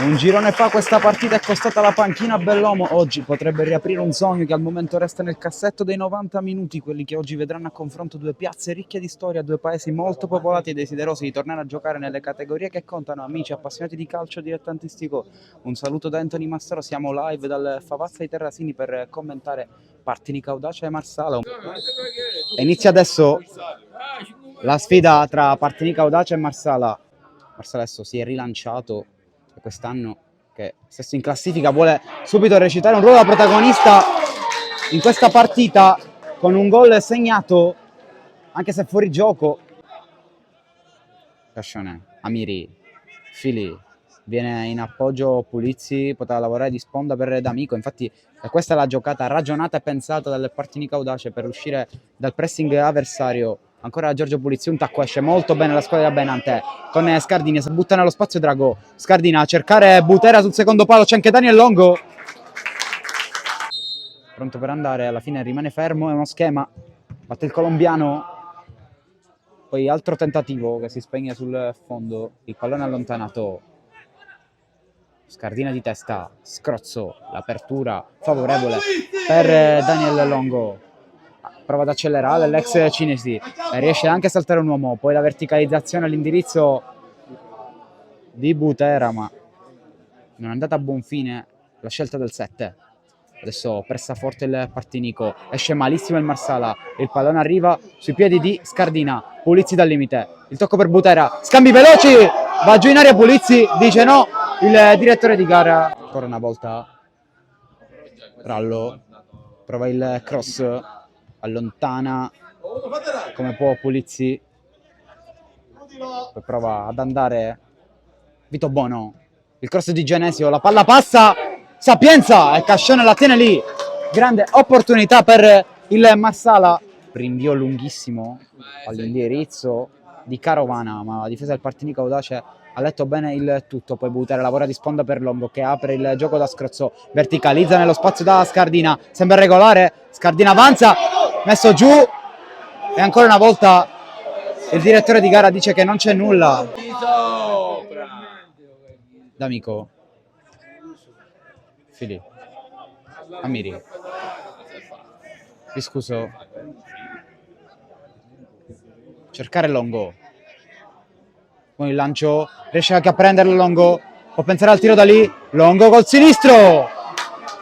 Un girone fa questa partita è costata la panchina a Bellomo. Oggi potrebbe riaprire un sogno che al momento resta nel cassetto dei 90 minuti, quelli che oggi vedranno a confronto due piazze ricche di storia, due paesi molto popolati e desiderosi di tornare a giocare nelle categorie che contano. Amici appassionati di calcio dilettantistico, un saluto da Anthony Massaro, siamo live dal Favazza di Terrasini per commentare Partinico Audace e Marsala. E inizia adesso la sfida tra Partinico Audace e Marsala. Marsala adesso si è rilanciato quest'anno, che stesso in classifica vuole subito recitare un ruolo da protagonista in questa partita con un gol segnato anche se fuori gioco. Cascione, Amiri, Fili viene in appoggio Pulizzi, poteva lavorare di sponda per D'Amico, infatti questa è la giocata ragionata e pensata dal Partinico Audace per uscire dal pressing avversario. Ancora Giorgio Pulizzi, un tacco, esce molto bene la squadra della Benante con Scardini, si butta nello spazio Drago, Scardina a cercare Butera sul secondo palo, c'è anche Daniel Longo pronto per andare, alla fine rimane fermo, è uno schema, batte il colombiano, poi altro tentativo che si spegne sul fondo, il pallone allontanato, Scardina di testa, scrozzo, l'apertura favorevole per Daniel Longo. Prova ad accelerare l'ex cinesi, riesce anche a saltare un uomo, poi la verticalizzazione all'indirizzo di Butera, ma non è andata a buon fine la scelta del 7. Adesso pressa forte il Partinico, esce malissimo il Marsala, il pallone arriva sui piedi di Scardina, Pulizzi dal limite, il tocco per Butera, scambi veloci, va giù in aria Pulizzi, dice no il direttore di gara. Ancora una volta Rallo, prova il cross, allontana come può Pulizzi, poi prova ad andare Vito Bono, il cross di Genesio, la palla passa, Sapienza e Cascione la tiene lì, grande opportunità per il Marsala, rinvio lunghissimo all'indirizzo di Carovana, ma la difesa del Partinico Audace ha letto bene il tutto, poi Butera lavora di sponda per Longo che apre il gioco da scrozzo, verticalizza nello spazio da Scardina, sembra regolare, Scardina avanza, messo giù e ancora una volta il direttore di gara dice che non c'è nulla. D'Amico, Fili, Amiri, Viscuso, cercare Longo, con il lancio riesce anche a prenderlo Longo, può pensare al tiro da lì, Longo col sinistro,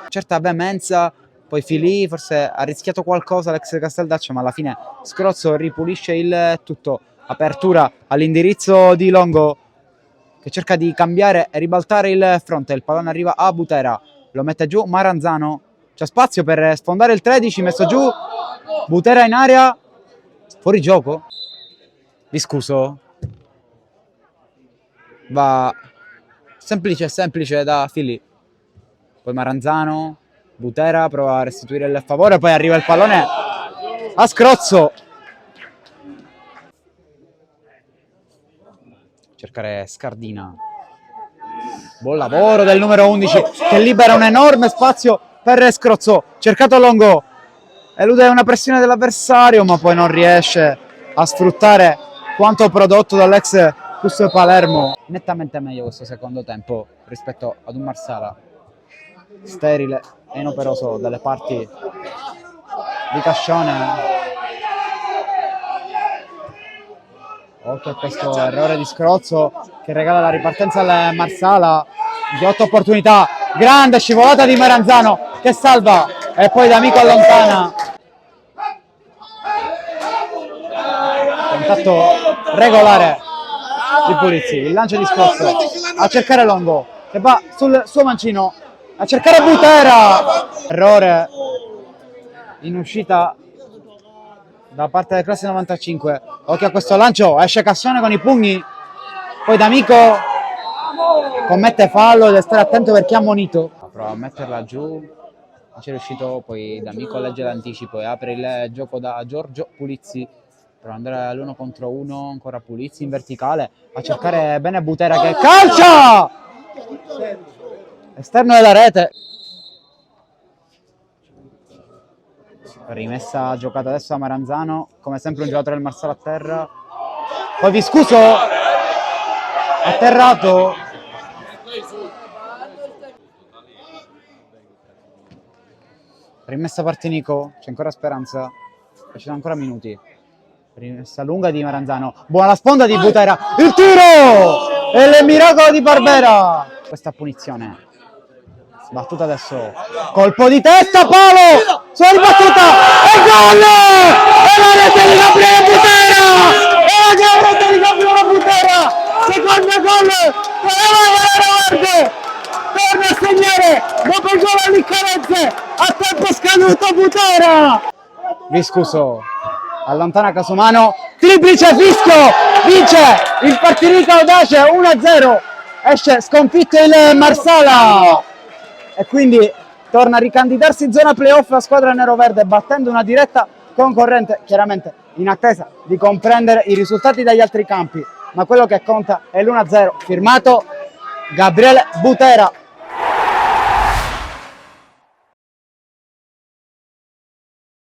certa veemenza, poi Fili forse ha rischiato qualcosa l'ex Casteldaccio, ma alla fine Scrozzo ripulisce il tutto, apertura all'indirizzo di Longo che cerca di cambiare e ribaltare il fronte, il pallone arriva a Butera, lo mette giù Maranzano, c'è spazio per sfondare il 13, messo giù, Butera in area, fuori gioco, Viscuso, va semplice da Fili, poi Maranzano, Butera prova a restituire il favore, poi arriva il pallone a Scrozzo, cercare Scardina, buon lavoro del numero 11 che libera un enorme spazio per Scrozzo, cercato Longo, elude una pressione dell'avversario ma poi non riesce a sfruttare quanto prodotto dall'ex Cus Palermo. Nettamente meglio questo secondo tempo rispetto ad un Marsala sterile e inoperoso dalle parti di Cascione. Occhio a questo errore di Scrozzo che regala la ripartenza al Marsala di 8 opportunità, grande scivolata di Maranzano che salva e poi D'Amico allontana, contatto regolare di Pulizzi, il lancio di Scrozzo a cercare Longo che va sul suo mancino a cercare Butera, errore in uscita da parte del classe 95, occhio a questo lancio, esce Cassione con i pugni, poi D'Amico commette fallo, deve stare attento perché ha ammonito, prova a metterla giù, non c'è riuscito, poi D'Amico legge l'anticipo e apre il gioco da Giorgio Pulizzi, per andare all'1 contro 1, ancora Pulizzi in verticale, a cercare bene Butera che calcia! Esterno della rete. Rimessa giocata adesso a Maranzano, come sempre un giocatore del Marsala a terra, poi Viscuso atterrato, Rimessa Partinico, c'è ancora speranza, ci sono ancora minuti. Rimessa lunga di Maranzano, buona sponda di Butera, il tiro! E il miracolo di Barbera! Questa punizione, sbattuta adesso, colpo di testa, palo! Sulla ribattuta, e gol! E la rete di Gabriele Butera! E la rete di Gabriele Butera! Secondo gol! Verde! Torna a segnare dopo il gol all'Iccarezze a tempo scaduto Butera. Viscuso allontana Casumano, triplice fischio, vince il Partinico Audace 1-0, esce sconfitto il Marsala e quindi torna a ricandidarsi in zona playoff la squadra neroverde battendo una diretta concorrente, chiaramente in attesa di comprendere i risultati dagli altri campi, ma quello che conta è l'1-0 firmato Gabriele Butera.